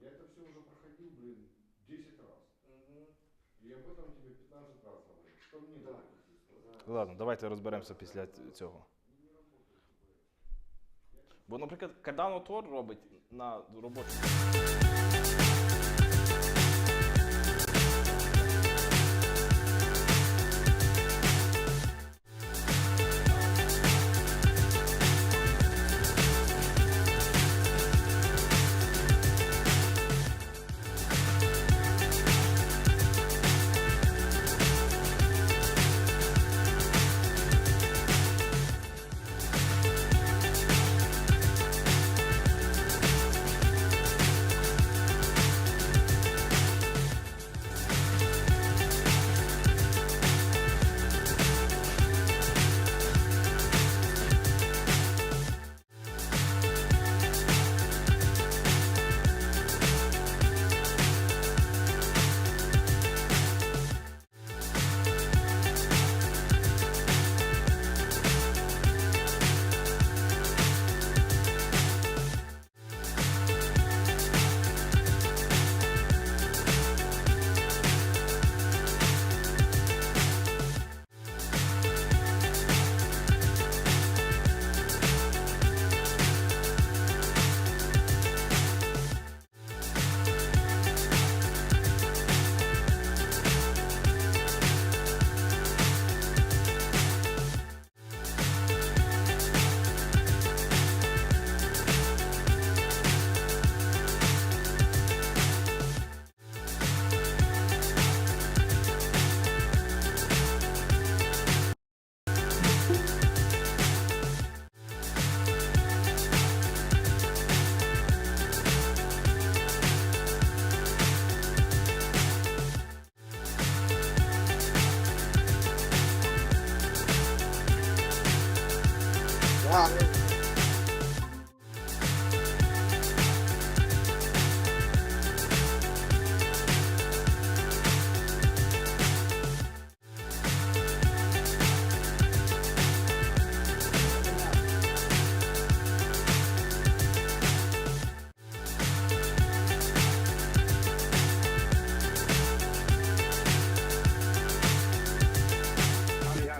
Я это все уже проходил, блин, 10 раз. И об этом тебе 15 раз говорю. Что мне да. Ладно, давайте розберемося після цього. Бо, наприклад, Cardano Tor робить на роботу.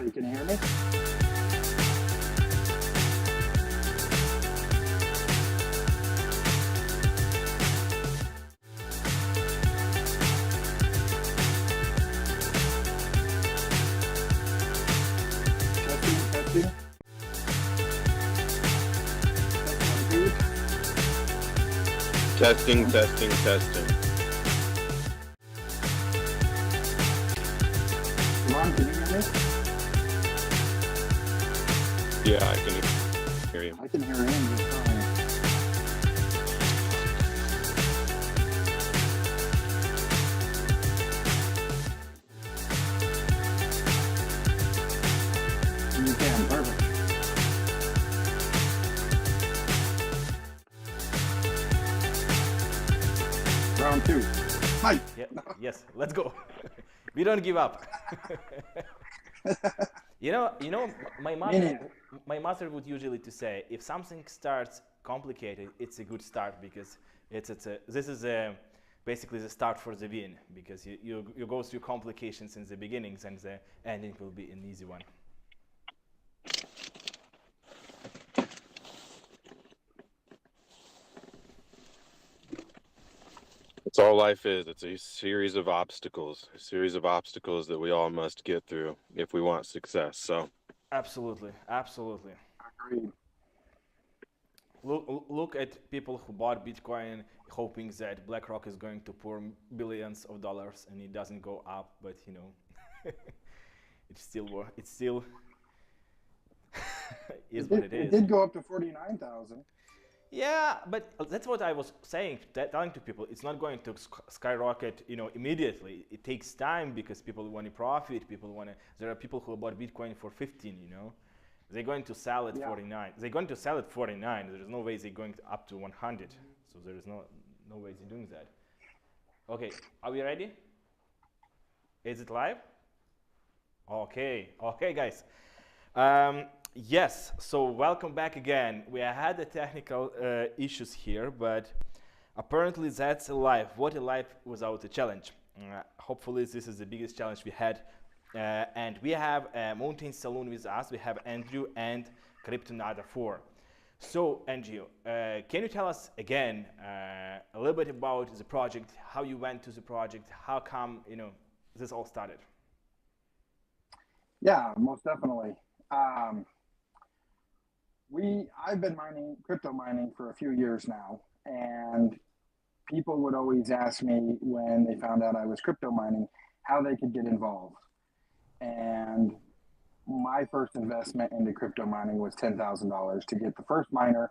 You can hear me? Testing. Testing. Ron, can you hear me? Yeah, I can hear you. I can hear him just fine. You can, perfect. Round two. Hi. Yeah, yes, let's go. We don't give up. You know, my mother would usually to say, if something starts complicated, it's a good start because this is basically the start for the win, because you go through complications in the beginnings and the ending will be an easy one. That's all life is. It's a series of obstacles that we all must get through if we want success. So Absolutely. Agreed. Look at people who bought Bitcoin hoping that BlackRock is going to pour billions of dollars and it doesn't go up, but you know, it's still is what it is. It did go up to 49,000. Yeah, but that's what I was saying, telling to people. It's not going to skyrocket, immediately. It takes time because people want to profit. There are people who bought Bitcoin for 15, They're going to sell at 49. They're going to sell at 49. There's no way they're going up to 100. So there is no way they're doing that. Okay, are we ready? Is it live? Okay, guys. Yes, so welcome back again. We had the technical issues here, but Apparently, that's a life. What a life without a challenge. Hopefully, this is the biggest challenge we had. And we have a Mountain Saloon with us. We have Andrew and Crypto Nada 4. So, Andrew, can you tell us again a little bit about the project, how you went to the project, how come this all started? Yeah, most definitely. I've been crypto mining for a few years now, and people would always ask me when they found out I was crypto mining how they could get involved. And my first investment into crypto mining was $10,000 to get the first miner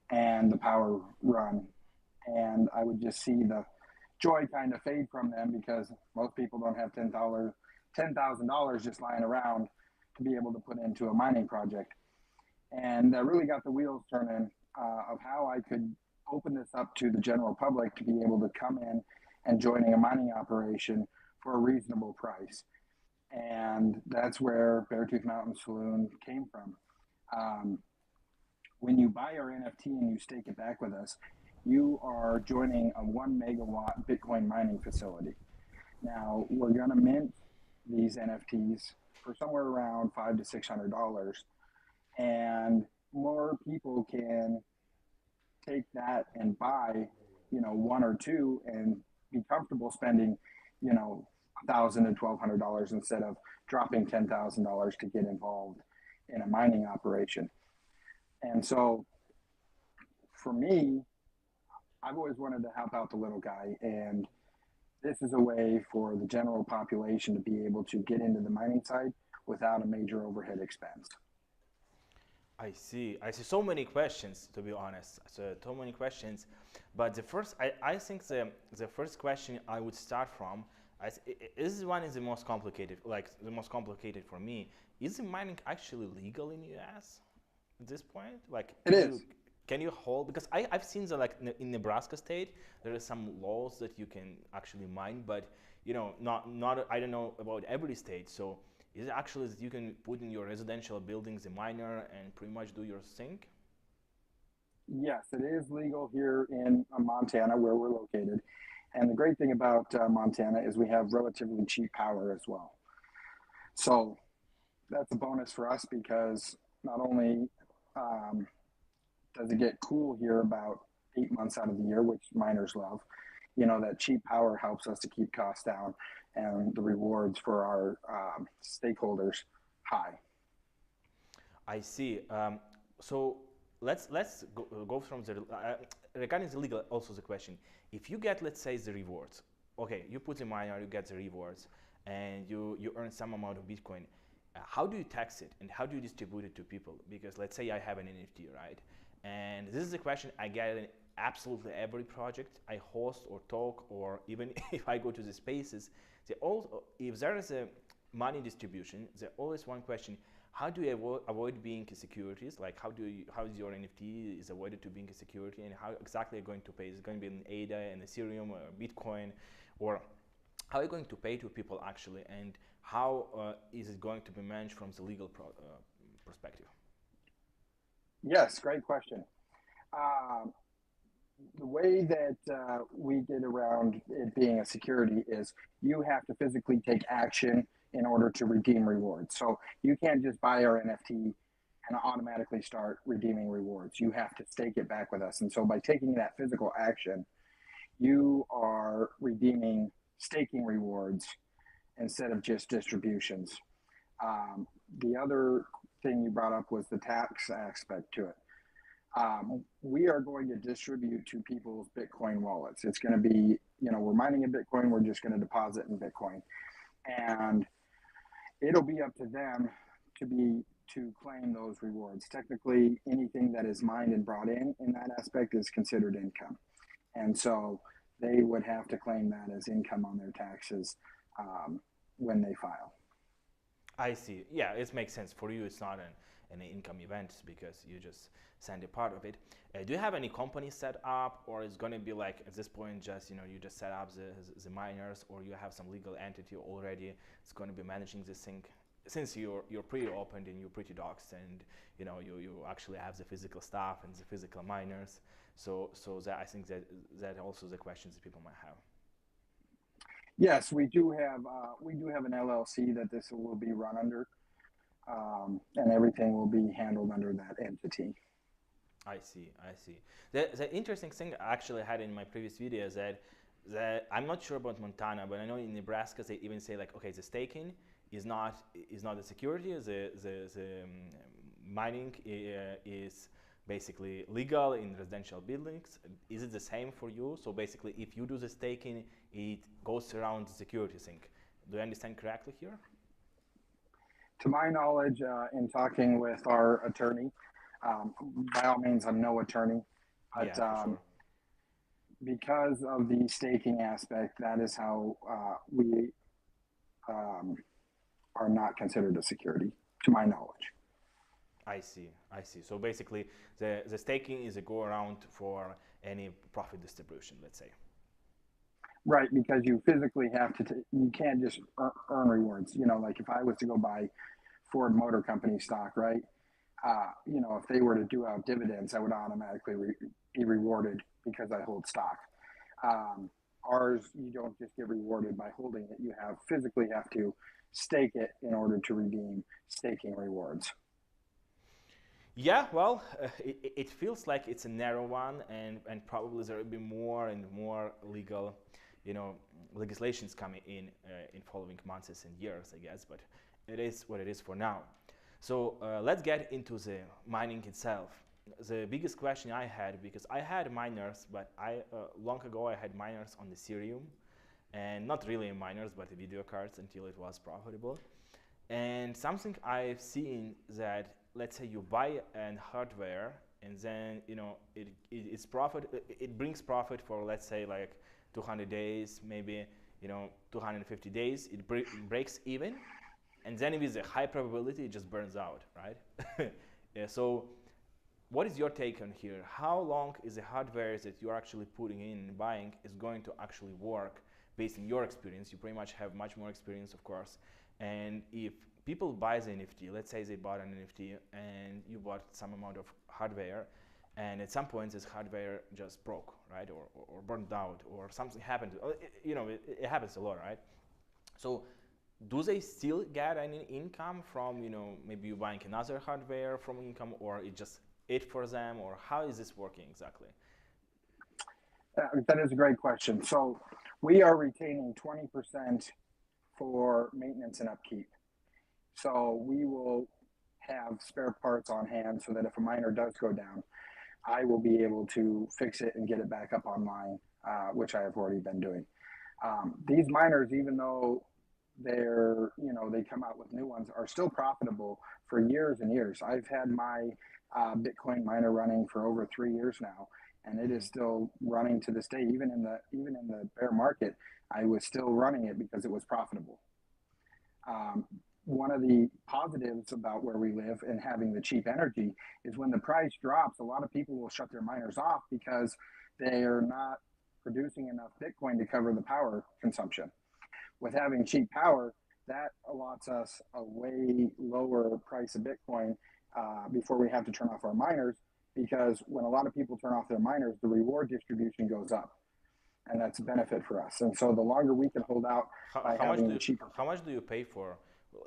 and the power run. And I would just see the joy kind of fade from them because most people don't have $10,000 just lying around to be able to put into a mining project. And that really got the wheels turning of how I could open this up to the general public to be able to come in and joining a mining operation for a reasonable price. And that's where Beartooth Mountain Saloon came from. When you buy our NFT and you stake it back with us, you are joining a 1 megawatt Bitcoin mining facility. Now, we're going to mint these NFTs for somewhere around $500 to $600, and more people can take that and buy, one or two and be comfortable spending, $1,000 to $1,200 instead of dropping $10,000 to get involved in a mining operation. And so for me, I've always wanted to help out the little guy, and this is a way for the general population to be able to get into the mining side without a major overhead expense. I see so many questions, to be honest. So many questions. But I think the first question I would start from, this one is the most complicated, for me. Is the mining actually legal in the US at this point? It is. Can you hold, because I've seen in Nebraska state, there are some laws that you can actually mine, but not I don't know about every state. So is it actually that you can put in your residential buildings a miner and pretty much do your thing? Yes, it is legal here in Montana, where we're located. And the great thing about Montana is we have relatively cheap power as well. So that's a bonus for us because not only does it get cool here about 8 months out of the year, which miners love, that cheap power helps us to keep costs down and the rewards for our stakeholders high. I see. So let's go from the regarding the legal. Also, the question: if you get, let's say, the rewards, okay, you put the miner, you get the rewards, and you earn some amount of Bitcoin. How do you tax it, and how do you distribute it to people? Because let's say I have an NFT, right? And this is a question I get in absolutely every project I host or talk, or even if I go to the spaces. If there is a money distribution, there's always one question: how do you avoid being securities? How is your NFT is avoided to being a security, and how exactly are you going to pay? Is it going to be an ADA and Ethereum or Bitcoin, or how are you going to pay to people actually, and how is it going to be managed from the legal perspective? Yes, great question. The way that we get around it being a security is you have to physically take action in order to redeem rewards. So you can't just buy our NFT and automatically start redeeming rewards. You have to stake it back with us. And so by taking that physical action, you are redeeming staking rewards instead of just distributions. The other thing you brought up was the tax aspect to it. We are going to distribute to people's Bitcoin wallets. It's going to be, we're mining in Bitcoin, we're just going to deposit in Bitcoin. And it'll be up to them to claim those rewards. Technically, anything that is mined and brought in that aspect is considered income. And so they would have to claim that as income on their taxes when they file. I see. Yeah, it makes sense. For you, it's not an income event because you just send a part of it. Do you have any company set up, or it's going to be at this point just you just set up the miners, or you have some legal entity already? It's going to be managing this thing. since you're pretty open and you're pretty doxed, and you actually have the physical staff and the physical miners, so that I think that also the questions that people might have. Yes, we do have an LLC that this will be run under, and everything will be handled under that entity. I see. The interesting thing I actually had in my previous video is that I'm not sure about Montana, but I know in Nebraska they even say like, okay, the staking is not the security. The mining is basically legal in residential buildings. Is it the same for you? So basically, if you do the staking, it goes around the security thing. Do I understand correctly here? To my knowledge, in talking with our attorney, by all means, I'm no attorney, but Yeah, for sure. because of the staking aspect, that is how we are not considered a security, to my knowledge. I see. So basically, the staking is a go around for any profit distribution, let's say. Right, because you physically have to, you can't just earn rewards. Like if I was to go buy Ford Motor Company stock, right? If they were to do out dividends, I would automatically be rewarded because I hold stock. Ours, you don't just get rewarded by holding it. You physically have to stake it in order to redeem staking rewards. Yeah, well, it feels like it's a narrow one, and probably there will be more and more legal, legislations coming in following months and years, I guess. But it is what it is for now. So let's get into the mining itself. The biggest question I had, because I had miners, but long ago I had miners on the Ethereum, and not really miners, but video cards until it was profitable. And something I've seen that, let's say you buy an hardware, and then it brings profit for, let's say, like 200 days, maybe 250 days. It breaks even, and then with a high probability it just burns out, right? Yeah, so what is your take on here? How long is the hardware that you're actually putting in and buying is going to actually work based on your experience? You pretty much have much more experience, of course. And if people buy the NFT, let's say they bought an NFT and you bought some amount of hardware, and at some point this hardware just broke, right? Or burned out, or something happened. It happens a lot, right? So do they still get any income from, maybe you buying another hardware from income, or it just it for them, or how is this working exactly? That is a great question. So we are retaining 20% for maintenance and upkeep. So we will have spare parts on hand so that if a miner does go down, I will be able to fix it and get it back up online, which I have already been doing. These miners, even though they come out with new ones, are still profitable for years and years. I've had my Bitcoin miner running for over 3 years now, and it is still running to this day. Even in the bear market, I was still running it because it was profitable. One of the positives about where we live and having the cheap energy is when the price drops, a lot of people will shut their miners off because they are not producing enough Bitcoin to cover the power consumption. With having cheap power, that allots us a way lower price of Bitcoin before we have to turn off our miners, because when a lot of people turn off their miners, the reward distribution goes up, and that's a benefit for us. And so the longer we can hold out by having the cheaper. How much do you pay for,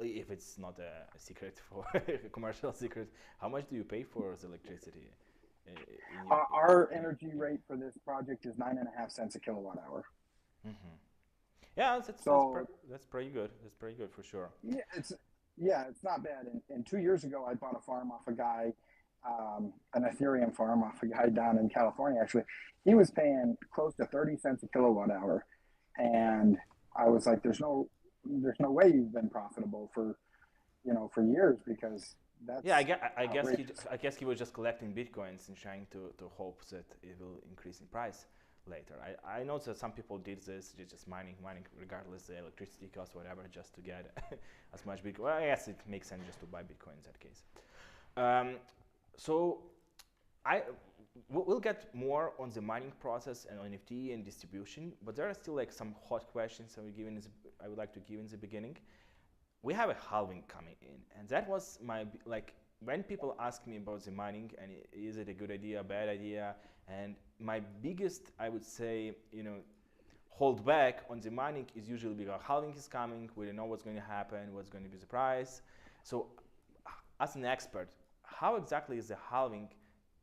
if it's not a secret, for a commercial secret, how much do you pay for the electricity? Our energy rate for this project is 9.5 cents a kilowatt hour. Mm-hmm. Yeah, that's pretty good. That's pretty good for sure. Yeah, it's not bad. And 2 years ago, I bought a farm off a guy, an Ethereum farm off a guy down in California. Actually, he was paying close to 30 cents a kilowatt hour, and I was like, "There's no way you've been profitable for years, because that's." Yeah, I guess he was just collecting bitcoins and trying to hope that it will increase in price later. I know that some people did this, just mining regardless the electricity cost, whatever, just to get as much Bitcoin. Well, I guess it makes sense just to buy Bitcoin in that case. So we'll get more on the mining process and NFT and distribution, but there are still like some hot questions I would like to give in the beginning. we have a halving coming in, and that was like when people ask me about the mining and is it a good idea, bad idea, and my biggest, I would say, hold back on the mining is usually because halving is coming, we don't know what's going to happen, what's going to be the price. So as an expert, how exactly is the halving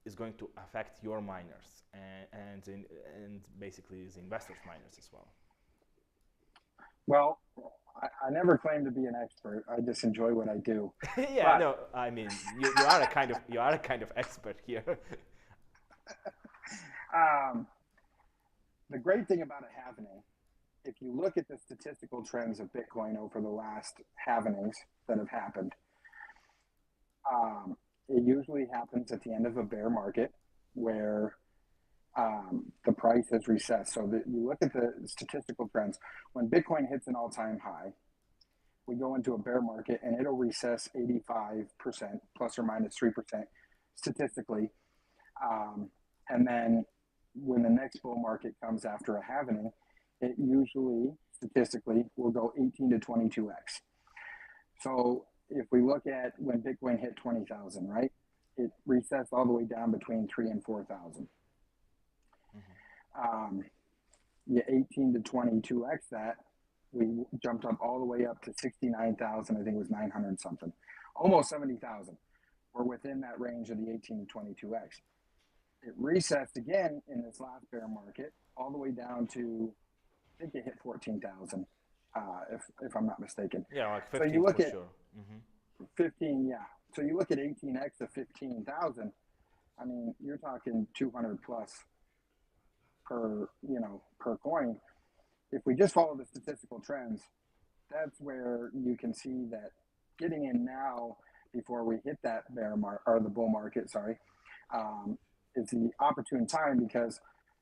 is going to affect your miners and basically the investors' miners as well? Well, I never claim to be an expert. I just enjoy what I do. Yeah, no, I mean you are a kind of expert here. The great thing about a halvening, if you look at the statistical trends of Bitcoin over the last halvenings that have happened, it usually happens at the end of a bear market where the price has recessed. So that you look at the statistical trends. When Bitcoin hits an all-time high, we go into a bear market and it'll recess 85% plus or minus 3% statistically. And then when the next bull market comes after a halvening, it usually statistically will go 18 to 22x. So if we look at when Bitcoin hit 20,000, right, it recessed all the way down between 3,000 and 4,000. 18 to 22x that, we jumped up all the way up to 69,000. I think it was 900 something, almost 70,000. We're within that range of the 18 to 22x. It recessed again in this last bear market, all the way down to, I think it hit 14,000, if I'm not mistaken. Yeah, like 15 so you look for at sure. 15, yeah. So you look at 18x of 15,000. I mean, you're talking 200 plus per coin. If we just follow the statistical trends, that's where you can see that getting in now before we hit that or the bull market, is the opportune time, because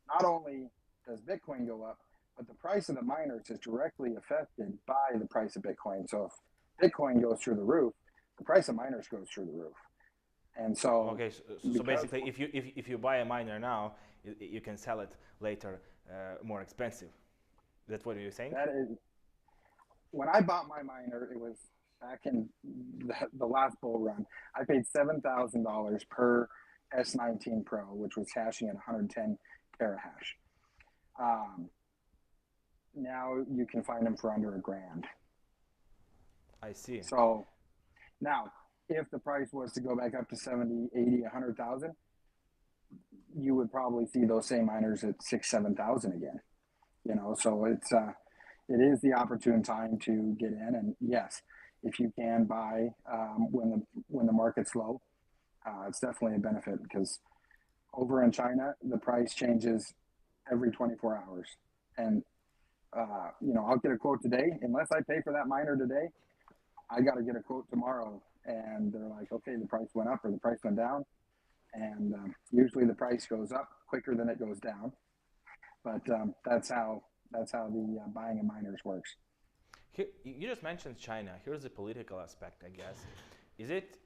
not only does Bitcoin go up, but the price of the miners is directly affected by the price of Bitcoin. So if Bitcoin goes through the roof, the price of miners goes through the roof. And so, okay, so basically, if you buy a miner now, you can sell it later more expensive. That's what you're saying? That is, when I bought my miner, it was back in the last bull run. I paid $7,000 per S19 Pro, which was hashing at 110 terahash. Now you can find them for under $1,000. I see. So now, if the price was to go back up to 70, 80, 100,000, you would probably see those same miners at 6,000, 7,000 again. So it is the opportune time to get in. And yes, if you can buy when the market's low, it's definitely a benefit, because over in China, the price changes every 24 hours. And, I'll get a quote today. Unless I pay for that miner today, I got to get a quote tomorrow. And they're like, okay, the price went up or the price went down. And usually the price goes up quicker than it goes down. But that's how the buying of miners works. Here, you just mentioned China. Here's the political aspect, I guess. Is it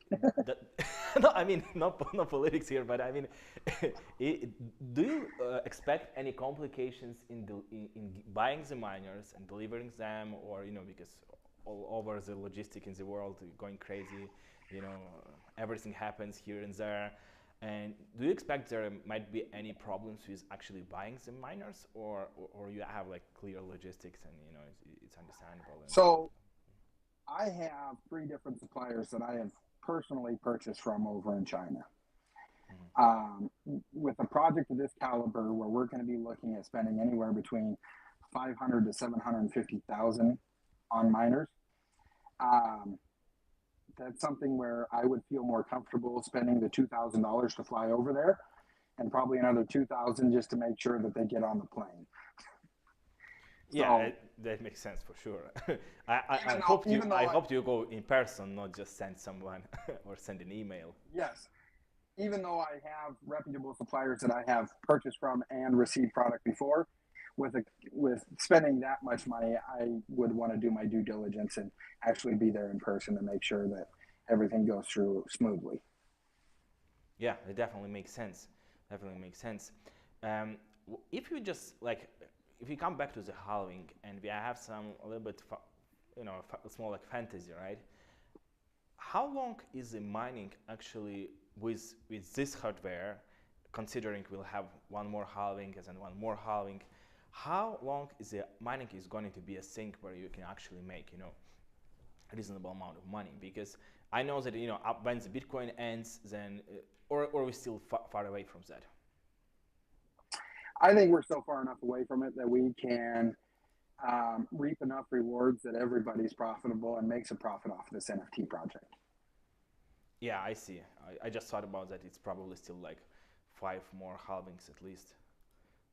that, no, I mean, no politics here, but I mean, do you expect any complications in buying the miners and delivering them, or because all over the logistic in the world going crazy, everything happens here and there, and do you expect there might be any problems with actually buying the miners, or you have like clear logistics and it's understandable? So I have 3 different suppliers that I have personally purchased from over in China. With a project of this caliber, where we're going to be looking at spending anywhere between 500 to 750,000 on miners, that's something where I would feel more comfortable spending the $2,000 to fly over there, and probably another $2,000 just to make sure that they get on the plane. Yeah, that makes sense for sure. I hope you go in person, not just send someone or send an email. Yes, even though I have reputable suppliers that I have purchased from and received product before, with spending that much money, I would want to do my due diligence and actually be there in person to make sure that everything goes through smoothly. Yeah, it definitely makes sense. Definitely makes sense. If you just if you come back to the halving, and we have a little bit small like fantasy, right? How long is the mining actually with this hardware, considering we'll have one more halving and then one more halving? How long is the mining is going to be a thing where you can actually make a reasonable amount of money? Because I know that when the Bitcoin ends, then or we're still far away from that. I think we're so far enough away from it that we can reap enough rewards that everybody's profitable and makes a profit off of this NFT project. Yeah, I see. I just thought about that. It's probably still like 5 more halvings at least.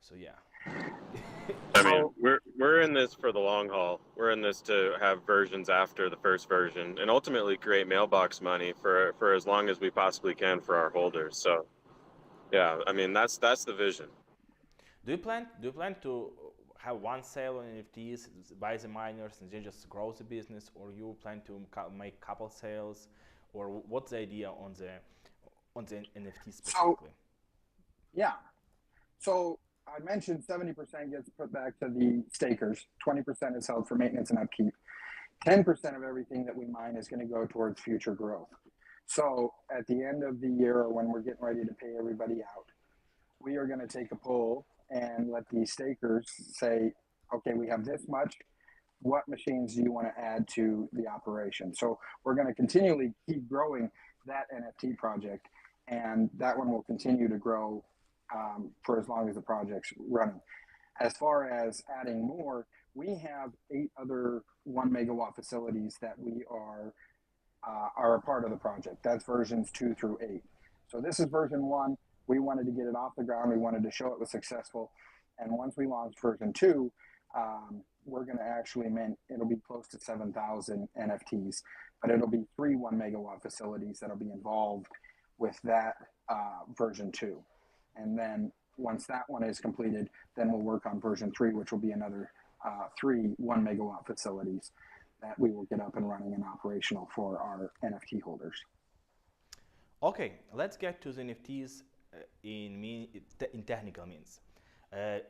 So yeah. I mean, we're in this for the long haul. We're in this to have versions after the first version, and ultimately create mailbox money for as long as we possibly can for our holders. So, yeah, I mean that's the vision. Do you plan to have one sale on NFTs by the miners and then just grow the business, or you plan to make couple sales, or what's the idea on the NFT specifically? So I mentioned 70% gets put back to the stakers, 20% is held for maintenance and upkeep. 10% of everything that we mine is going to go towards future growth. So at the end of the year, or when we're getting ready to pay everybody out, we are going to take a poll and let the stakers say, okay, we have this much. What machines do you want to add to the operation? So we're going to continually keep growing that NFT project, and that one will continue to grow for as long as the project's running. As far as adding more, we have 8 other 1 megawatt facilities that we are a part of the project. That's versions 2 through 8. So this is version 1. We wanted to get it off the ground. We wanted to show it was successful. And once we launch version 2, we're going to actually mint, it'll be close to 7,000 NFTs, but it'll be 3 1 megawatt facilities that'll be involved with that version 2. And then once that one is completed, then we'll work on version 3, which will be another 3 1 megawatt facilities that we will get up and running and operational for our NFT holders. Okay, let's get to the NFTs in technical means.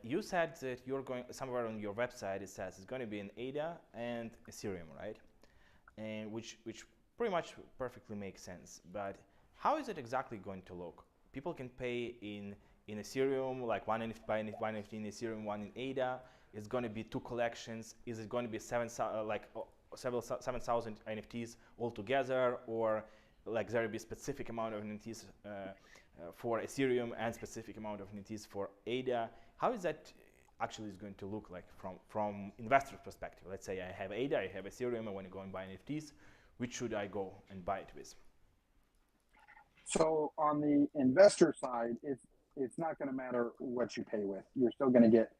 You said that you're going somewhere on your website. It says it's going to be an ADA and Ethereum, right? And which pretty much perfectly makes sense. But how is it exactly going to look? People can pay in Ethereum, like one NFT in Ethereum, one in ADA. It's going to be 2 collections. Is it going to be 7,000 NFTs altogether, or like there will be specific amount of NFTs for Ethereum and specific amount of NFTs for ADA? How is that actually is going to look like from investor perspective? Let's say I have ADA, I have Ethereum, I want to go and buy NFTs. Which should I go and buy it with? So on the investor side, it's not going to matter what you pay with. You're still going to get,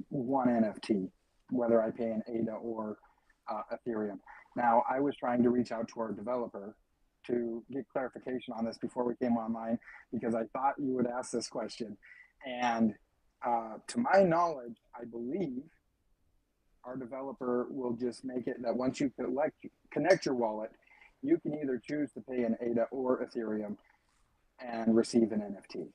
one NFT, whether I pay in ADA or Ethereum. Now, I was trying to reach out to our developer to get clarification on this before we came online, because I thought you would ask this question. And to my knowledge, I believe our developer will just make it that once you connect your wallet, you can either choose to pay in ADA or Ethereum and receive an NFT.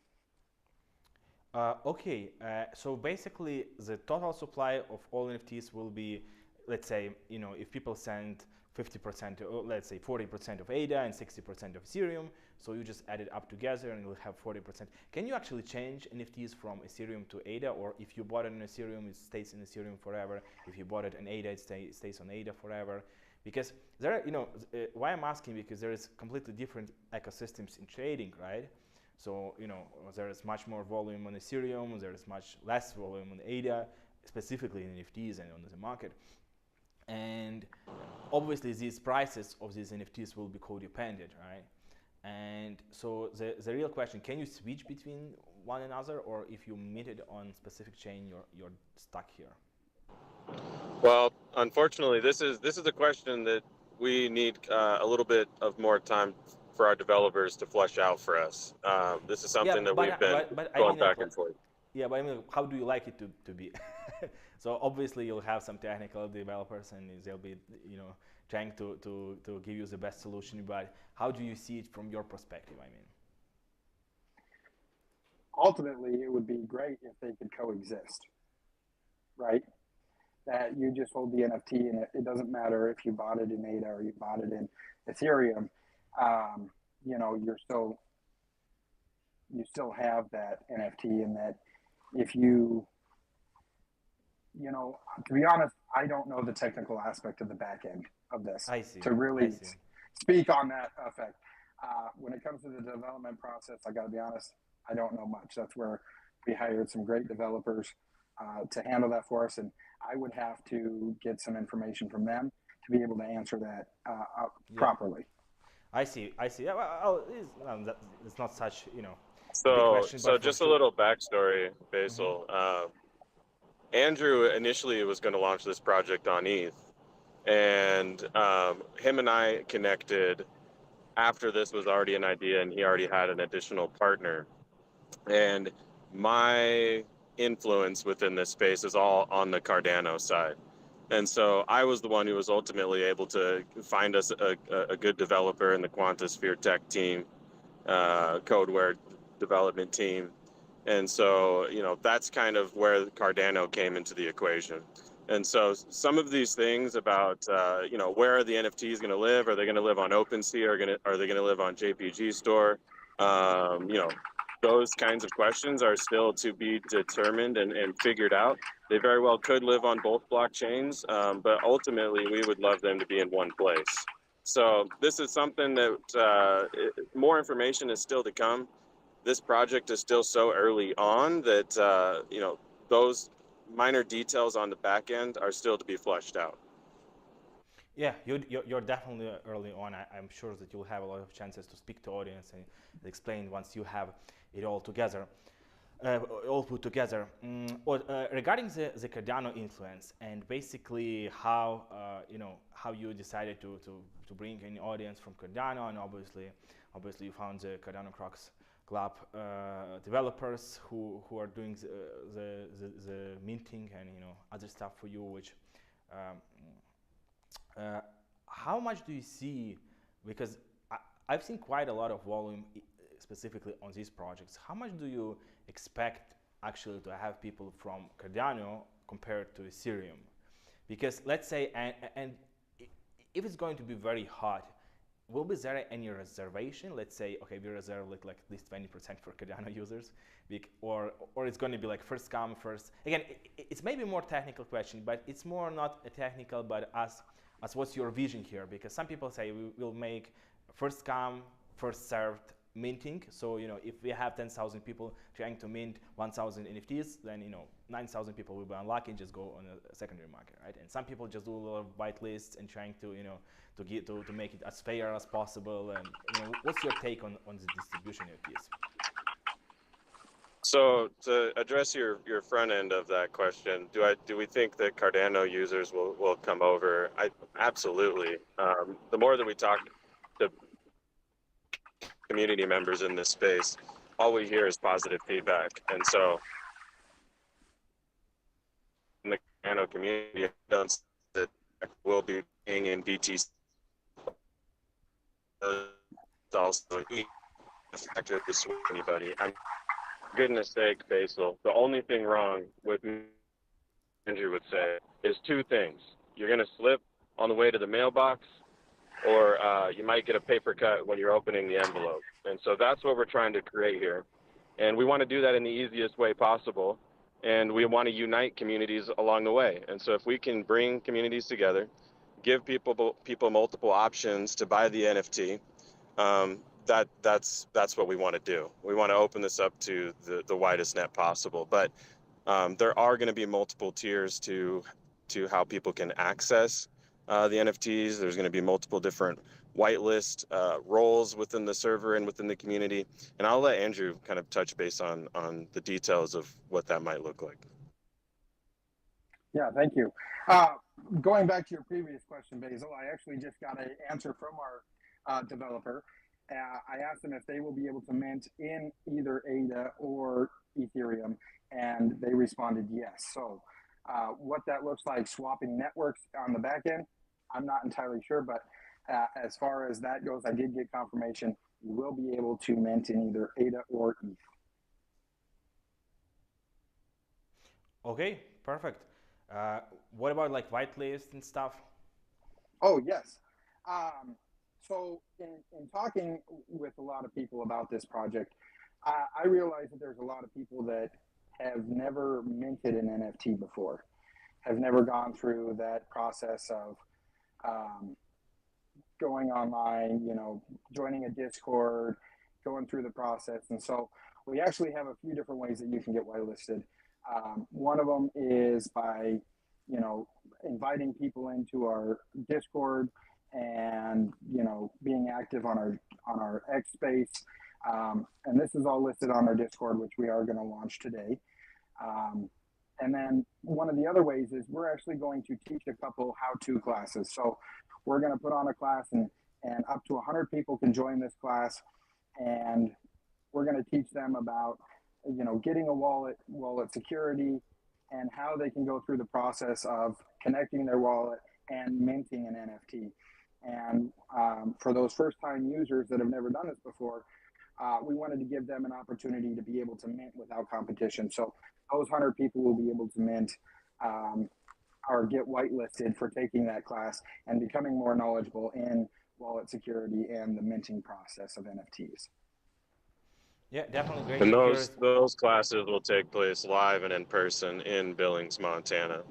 Okay, so basically the total supply of all NFTs will be, let's say, if people send 50%, or let's say 40% of ADA and 60% of Ethereum, so you just add it up together and you'll have 40%. Can you actually change NFTs from Ethereum to ADA, or if you bought it in Ethereum, it stays in Ethereum forever? If you bought it in ADA, it stays on ADA forever? Because there are, why I'm asking, because there is completely different ecosystems in trading, right? So, there is much more volume on Ethereum, there is much less volume on ADA, specifically in NFTs and on the market. And obviously these prices of these NFTs will be codependent, right? And so the real question, can you switch between one another, or if you minted on specific chain, you're stuck here? Well, unfortunately, this is a question that we need a little bit of more time for our developers to flesh out for us. This is something that we've been going back and forth. Yeah, but I mean, how do you like it to be? So obviously you'll have some technical developers and they'll be, trying to give you the best solution, but how do you see it from your perspective, I mean? Ultimately, it would be great if they could coexist, right? that you just hold the NFT, and it doesn't matter if you bought it in ADA or you bought it in Ethereum. You know, you still have that NFT, and that if you know, to be honest, I don't know the technical aspect of the back end of this I see. to really I see. speak on that effect. When it comes to the development process, I got to be honest, I don't know much. That's where we hired some great developers to handle that for us, and I would have to get some information from them to be able to answer that properly. I see. I see. Yeah, well, it's not such, you know, a big So, question, but for just a sure. little backstory, Basil. Andrew initially was going to launch this project on ETH, and him and I connected after this was already an idea, and he already had an additional partner. And my influence within this space is all on the Cardano side. And so I was the one who was ultimately able to find us a good developer in the Quantasphere tech team, codeware development team. And so, you know, that's kind of where Cardano came into the equation. And so some of these things about, you know, where are the NFTs going to live? Are they going to live on OpenSea? Are they going to live on JPG Store? You know, those kinds of questions are still to be determined and figured out. They very well could live on both blockchains, but ultimately we would love them to be in one place. So this is something that more information is still to come. This project is still so early on that, you know, those minor details on the back end are still to be fleshed out. Yeah, you're definitely early on. I'm sure that you'll have a lot of chances to speak to audience and explain once you have it all together, all put together. Regarding the Cardano influence and basically how you know, how you decided to bring an audience from Cardano, and obviously you found the Cardano Crocs Club developers who are doing the minting and, you know, other stuff for you, which how much do you see, because I've seen quite a lot of volume specifically on these projects. How much do you expect actually to have people from Cardano compared to Ethereum? Because let's say, and if it's going to be very hot, will be there any reservation? Let's say, okay, we reserve like at least 20% for Cardano users, or it's going to be like first come, first. Again, it's maybe more technical question, but it's more not a technical, but as what's your vision here? Because some people say we will make first come, first served minting. So, you know, if we have 10,000 people trying to mint 1,000 NFTs, then, you know, 9,000 people will be unlucky and just go on a secondary market, right? And some people just do a lot of white lists and trying to, you know, to make it as fair as possible. And, you know, what's your take on the distribution of these? So to address your front end of that question, do we think that Cardano users will come over? Absolutely. The more that we talk to community members in this space, all we hear is positive feedback. And so in the Cardano community, that will be being in BTC also a factor to sway anybody. Goodness sake, Basil, the only thing wrong with Andrew would say is two things. You're going to slip on the way to the mailbox, or you might get a paper cut when you're opening the envelope. And so that's what we're trying to create here. And we want to do that in the easiest way possible. And we want to unite communities along the way. And so if we can bring communities together, give people multiple options to buy the NFT, that's what we want to do. We want to open this up to the widest net possible. But there are going to be multiple tiers to how people can access the NFTs. There's going to be multiple different whitelist roles within the server and within the community. And I'll let Andrew kind of touch base on the details of what that might look like. Yeah, thank you. Going back to your previous question, Basil, I actually just got an answer from our developer. I asked them if they will be able to mint in either ADA or Ethereum, and they responded yes. So what that looks like swapping networks on the back end, I'm not entirely sure, but as far as that goes, I did get confirmation you will be able to mint in either ADA or ETH. Okay, perfect. What about like whitelist and stuff? Oh, yes. So in talking with a lot of people about this project, I realize that there's a lot of people that have never minted an NFT before, have never gone through that process of um, going online, joining a Discord, going through the process. And so we actually have a few different ways that you can get whitelisted. One of them is by, inviting people into our Discord and, being active on our X space. And this is all listed on our Discord, which we are going to launch today. And then one of the other ways is we're actually going to teach a couple how-to classes. So we're going to put on a class, and up to 100 people can join this class. And we're going to teach them about, getting a wallet security, and how they can go through the process of connecting their wallet and minting an NFT. And for those first-time users that have never done this before, we wanted to give them an opportunity to be able to mint without competition. So those 100 people will be able to mint or get whitelisted for taking that class and becoming more knowledgeable in wallet security and the minting process of NFTs. Yeah, definitely great And to hear. those classes will take place live and in person in Billings, Montana.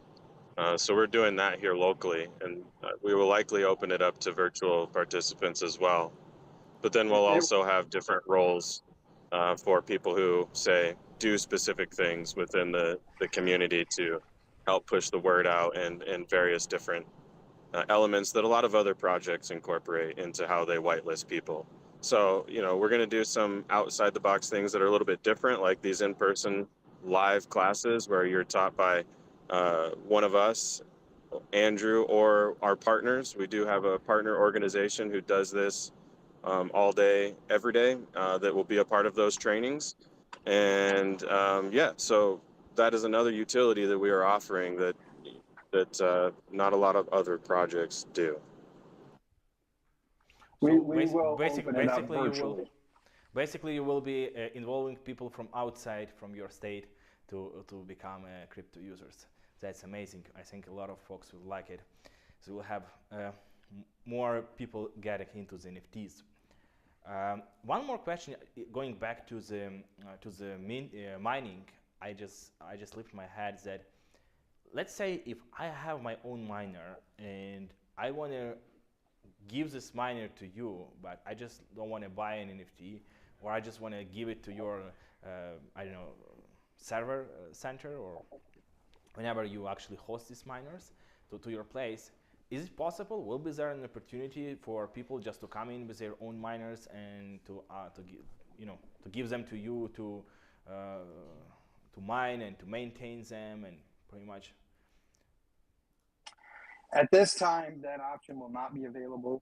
So we're doing that here locally, and we will likely open it up to virtual participants as well. But then we'll also have different roles for people who, say, do specific things within the community to help push the word out, and various different elements that a lot of other projects incorporate into how they whitelist people. So, we're going to do some outside the box things that are a little bit different, like these in-person live classes where you're taught by one of us, Andrew, or our partners. We do have a partner organization who does this all day, every day, that will be a part of those trainings. And so that is another utility that we are offering that not a lot of other projects do. We will open it up virtually. Basically, you will be involving people from outside, from your state, to become crypto users. That's amazing. I think a lot of folks will like it. So we'll have more people getting into the NFTs. One more question, going back to the mining. I just lifted my head that, let's say if I have my own miner and I want to give this miner to you, but I just don't want to buy an NFT, or I just want to give it to your server center, or whenever you actually host these miners to your place. Is it possible? Will be there an opportunity for people just to come in with their own miners and to give them to you to mine and to maintain them, and pretty much? At this time, that option will not be available.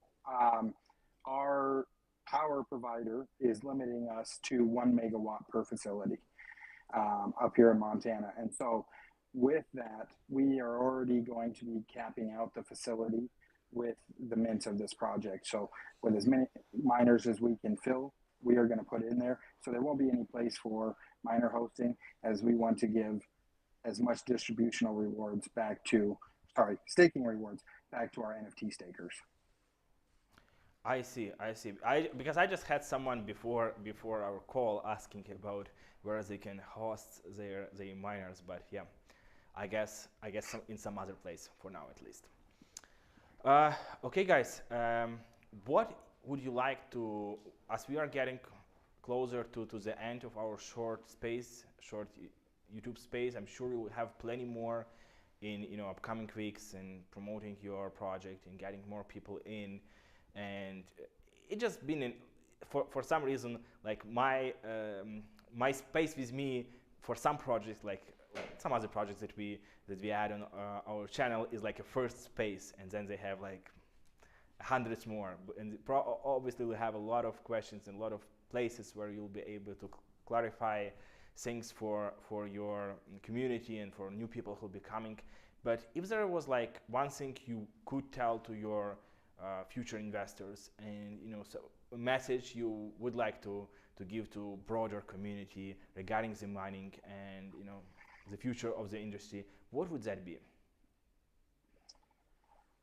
Our power provider is limiting us to 1 megawatt per facility up here in Montana. And so with that, we are already going to be capping out the facility with the mint of this project. So with as many miners as we can fill, we are going to put in there. So there won't be any place for miner hosting, as we want to give as much distributional rewards staking rewards back to our NFT stakers. I see. Because I just had someone before our call asking about where they can host their miners, but yeah, I guess in some other place for now, at least. Okay, guys, what would you like to, as we are getting closer to the end of our short YouTube space, I'm sure we will have plenty more in upcoming weeks in promoting your project and getting more people in. And it just been for some reason, like my space with me for some projects, like some other projects that we add on our channel, is like a first space, and then they have like hundreds more. And obviously we have a lot of questions and a lot of places where you'll be able to clarify things for your community and for new people who'll be coming. But if there was like one thing you could tell to your future investors, and so a message you would like to give to broader community regarding the mining and the future of the industry, what would that be?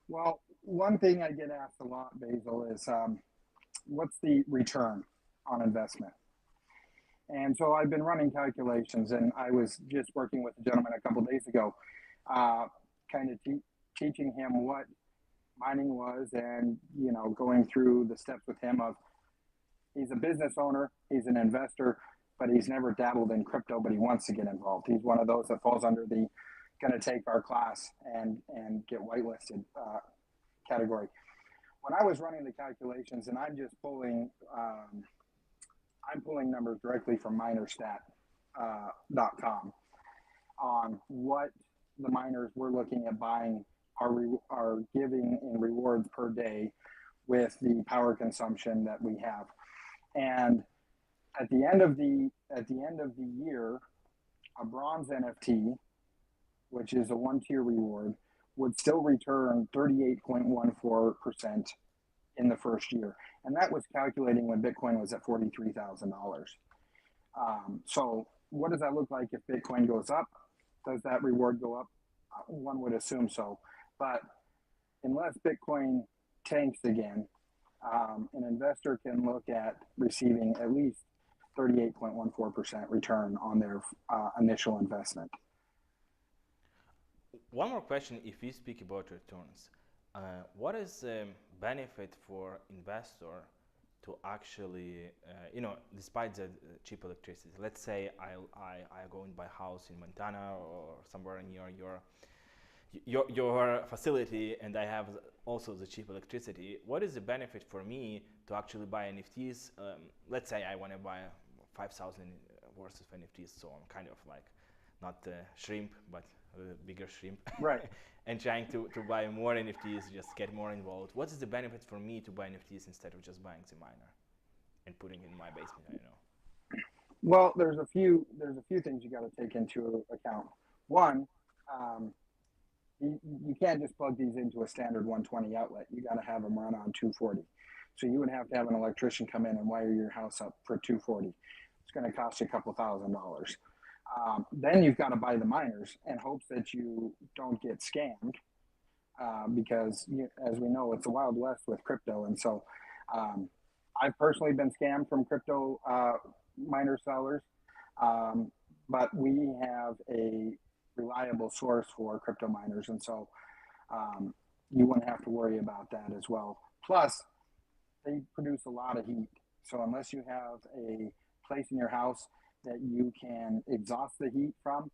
Well, one thing I get asked a lot, Basil, is what's the return on investment? And so I've been running calculations, and I was just working with a gentleman a couple days ago, uh, kind of teaching him what mining was, and going through the steps with him of he's a business owner, he's an investor, but he's never dabbled in crypto, but he wants to get involved. He's one of those that falls under the going to take our class and get whitelisted category. When I was running the calculations, and I'm just pulling numbers directly from minerstat.com on what the miners we're looking at buying are giving in rewards per day with the power consumption that we have. And at the end of the year, a bronze NFT, which is a one-tier reward, would still return 38.14% in the first year. And that was calculating when Bitcoin was at $43,000. So what does that look like if Bitcoin goes up? Does that reward go up? One would assume so. But unless Bitcoin tanks again, an investor can look at receiving at least 38.14% return on their initial investment. One more question, if we speak about returns, what is the benefit for investor to actually, despite the cheap electricity? Let's say I go and buy a house in Montana or somewhere near your facility, and I have also the cheap electricity. What is the benefit for me to actually buy NFTs? Let's say I want to buy 5,000 worth of NFTs, so I'm kind of like not shrimp, but bigger shrimp, right? And trying to buy more NFTs, just get more involved. What is the benefit for me to buy NFTs instead of just buying the miner and putting it in my basement? I don't know. Well, there's a few things you got to take into account. One, you can't just plug these into a standard 120 outlet. You got to have them run on 240. So you would have to have an electrician come in and wire your house up for 240. It's going to cost you a couple $1,000s. Then you've got to buy the miners in hopes that you don't get scammed, because as we know, it's a wild west with crypto. And so I've personally been scammed from crypto miner sellers, but we have a reliable source for crypto miners, and so you wouldn't have to worry about that as well. Plus, they produce a lot of heat, so unless you have a place in your house that you can exhaust the heat from,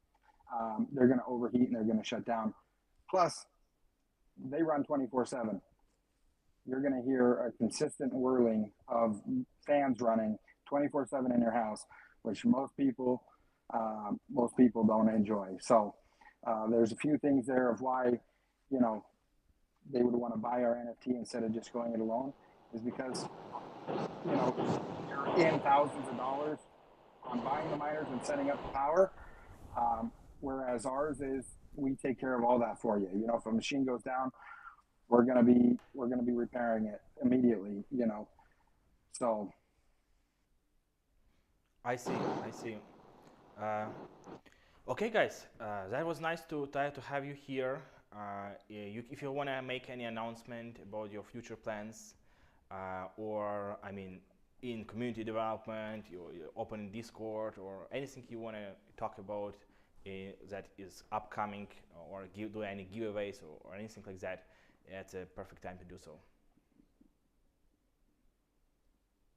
they're going to overheat and they're going to shut down. Plus, they run 24/7. You're going to hear a consistent whirling of fans running 24/7 in your house, which most people don't enjoy. So there's a few things there of why they would want to buy our NFT instead of just going it alone, is because you're in thousands of dollars on buying the miners and setting up the power, whereas ours is we take care of all that for you. If a machine goes down, we're gonna be repairing it immediately. So. I see. Okay, guys, that was nice to have you here. If you want to make any announcement about your future plans, or in community development, you open Discord, or anything you want to talk about that is upcoming, or do any giveaways or anything like that, it's a perfect time to do so.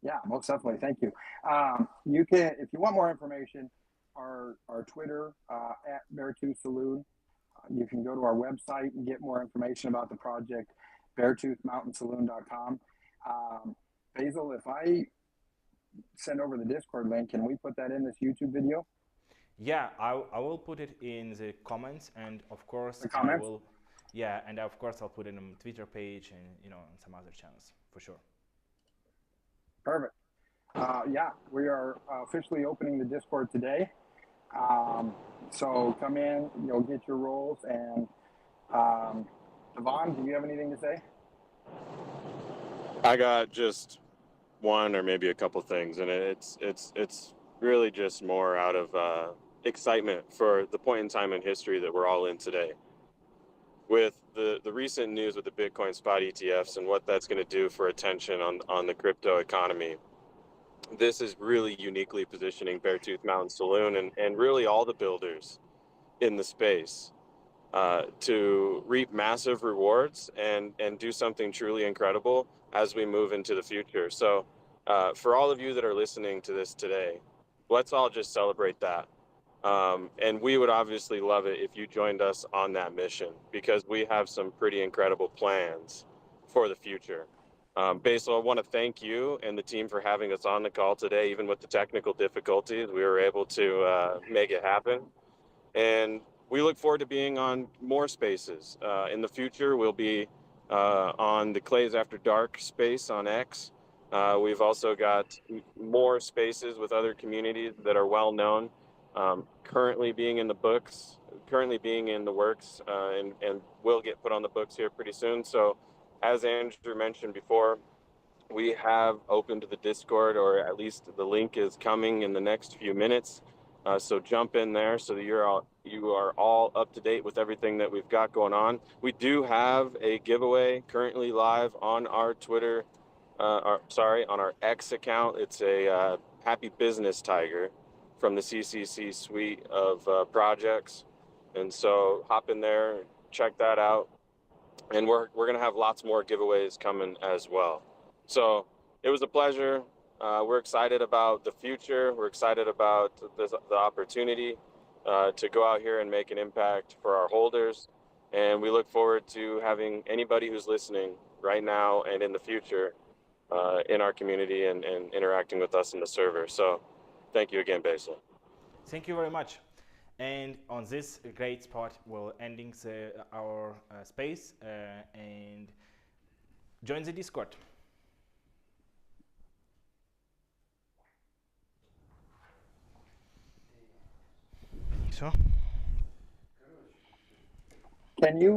Yeah, most definitely. Thank you. You can, if you want more information, our Twitter at Beartooth Saloon. You can go to our website and get more information about the project, BeartoothMountainSaloon.com. Basil, if I send over the Discord link, can we put that in this YouTube video? Yeah, I will put it in the comments, and of course comments? I will. Yeah, and of course I'll put it on Twitter page and on some other channels for sure. Perfect. Yeah, we are officially opening the Discord today. So come in, you'll get your roles. And Devon, do you have anything to say? I got just one or maybe a couple things, and it's really just more out of excitement for the point in time in history that we're all in today. with the recent news with the Bitcoin spot ETFs and what that's going to do for attention on the crypto economy, this is really uniquely positioning Beartooth Mountain Saloon and really all the builders in the space to reap massive rewards and do something truly incredible as we move into the future. So for all of you that are listening to this today, let's all just celebrate that. And we would obviously love it if you joined us on that mission, because we have some pretty incredible plans for the future. Basil, I want to thank you and the team for having us on the call today. Even with the technical difficulties, we were able to make it happen. And we look forward to being on more spaces. In the future, we'll be on the Clays After Dark space on X. We've also got more spaces with other communities that are well known, currently being in the books, currently being in the works, and will get put on the books here pretty soon. So as Andrew mentioned before, we have opened the Discord, or at least the link is coming in the next few minutes. So jump in there so that you are all up to date with everything that we've got going on. We do have a giveaway currently live on our Twitter, on our X account. It's a Happy Business Tiger from the CCC suite of projects. And so hop in there, check that out. And we're going to have lots more giveaways coming as well. So it was a pleasure. We're excited about the future. We're excited about the opportunity to go out here and make an impact for our holders. And we look forward to having anybody who's listening right now and in the future in our community and interacting with us in the server. So thank you again, Basil. Thank you very much. And on this great spot, we're ending our space and join the Discord. So. Can you